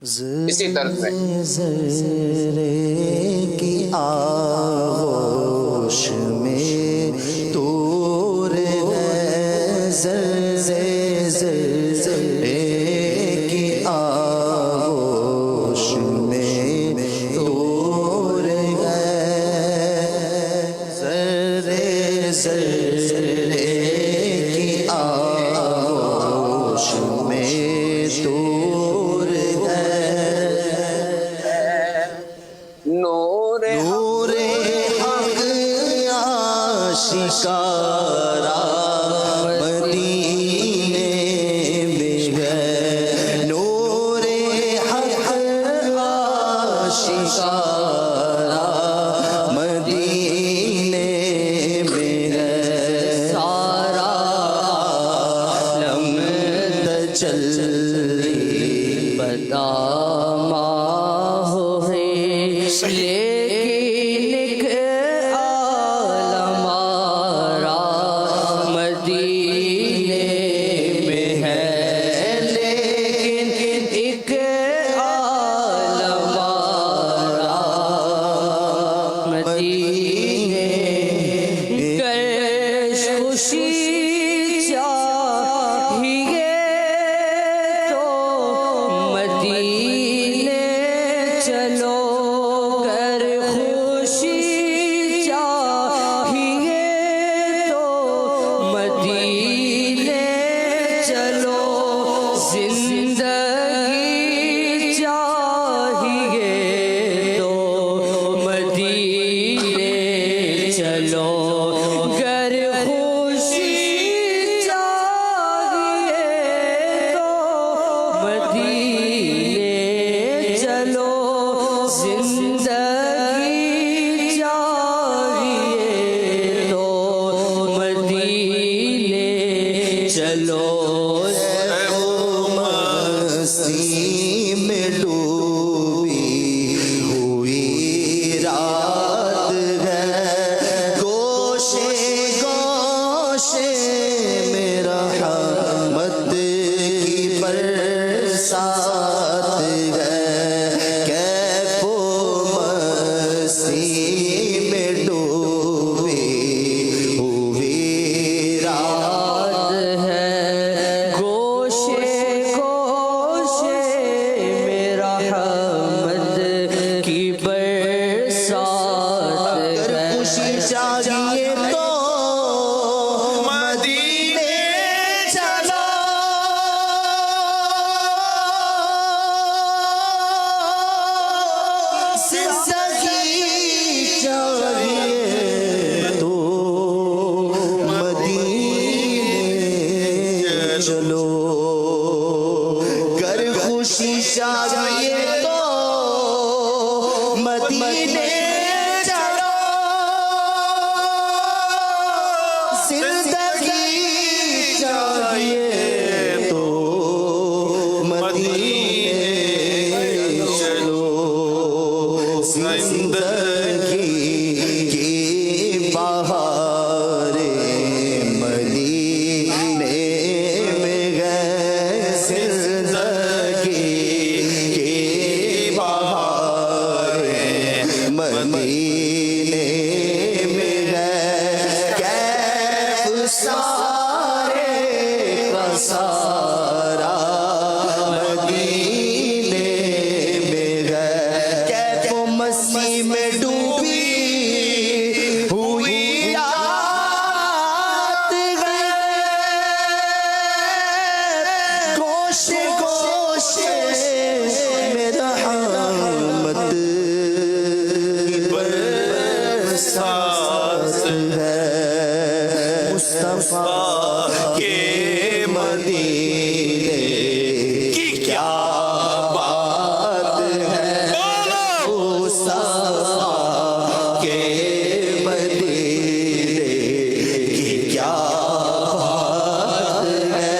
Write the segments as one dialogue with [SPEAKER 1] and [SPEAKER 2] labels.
[SPEAKER 1] اسی طرز میں
[SPEAKER 2] ذرے کی آغوش میں طور ہے، ذرے کی آغوش میں طور ہے، ذرے کی آغوش میں طور نور حق آشکارا مدینے میں ہے، نور حق آشکارا مدینے میں ہے، سارا عالم تجلی بتا لیکن ایک عالم آرا مدینے میں ہے، لیکن ایک عالم آرا مدینے کش خوشی چاہیے تو مدینے چلو، زندگی چاہیے تو مدینے چلو، گر خوشی چاہیے تو مدینے چلو، زندگی چاہیے تو مدینے چلو، مستی میں ڈوبی ہوئی رات ہے، گوشے گوشے میں رحمت کی برسات ہے، کیف و مستی میں ڈوبی ہوئی رات ہے، چاہیے تو مدینے چلو، زندگی چاہیے تو مدینے چلو، گر خوشی چاہیے تو مدینے زندگی چاہیے تو مدینے چلو، زندگی کی بہار مدینے میں ہے، زندگی کی بہار مدینے میں ہے، سارے کا سارا مدینے میں ہے، کیف و مستی میں ڈوبی ہوئی رات ہے، گوشے گوشے میں رحمت کی برسات ہے، مصطفیٰ کے مدینے کی کیا بات ہے، مصطفیٰ کے مدینے کی کیا بات ہے،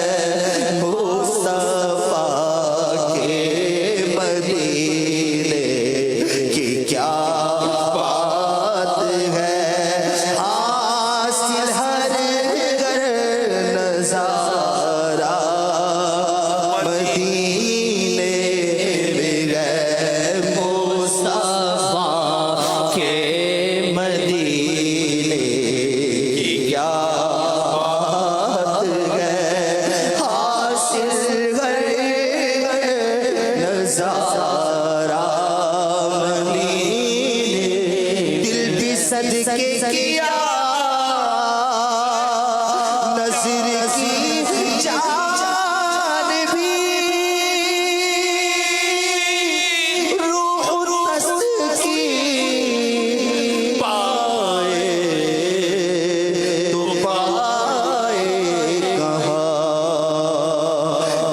[SPEAKER 2] مصطفیٰ کے مدینے کی کیا بات ہے، حاصل ہر نظارہ مدینے میں نظارہ مدینے دل بھی صدقے کیا نظر کی جان بھی روح تسکین پائے تو پائے کہاں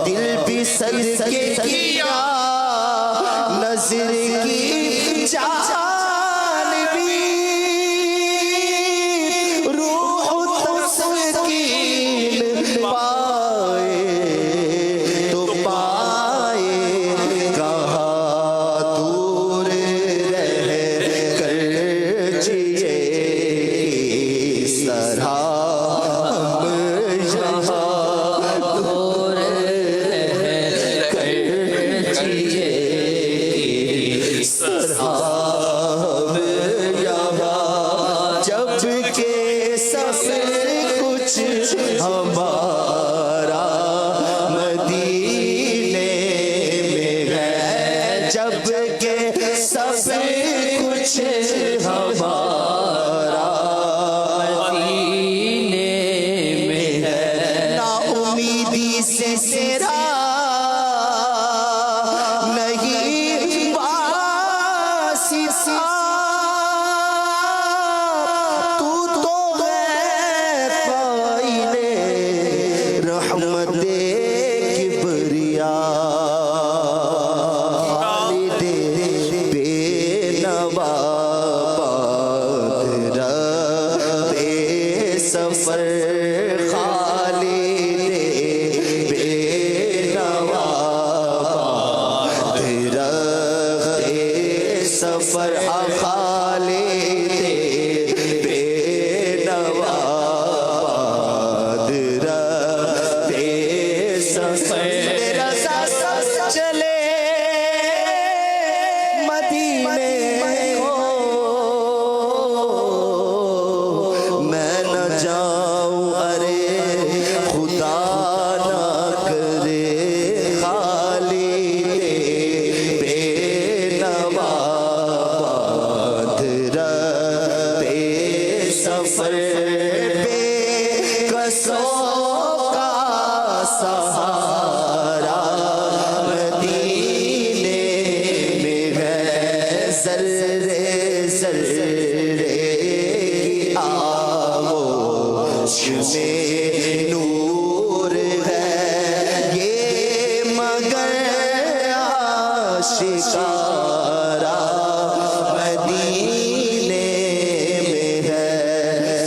[SPEAKER 2] دل بھی صدقے کیا نظر کی جان بھی روح تسکین پائے تو پائے کہاں دور رہ کر جیے اس طرح ہم یہاں دور رہ کر جیے اس طرح ہم یہاں جب کہ سب کچھ ہمارا مدینے میں ہے جب کہ سب کچھ ہمارا مدینے میں ہے نا امیدی سے تیرا نہیں واسطہ تو ہے پائینے رحمت کبریا خالد بے نوا باد رہتے سفر خالد بے نوا باد رہتے سفر خالد بے نوا باد رہتے سفر تیرا ساتھ چلے مدینے کو میں نہ جاؤں ارے خدا نہ کرے خالد بے نوا باد رہتے سفر بے کسوں کا سہارا مدینے میں ہے ذرے ذرے کی آغوش میں نور ہے یہ مگر آشکارا مدینے میں ہے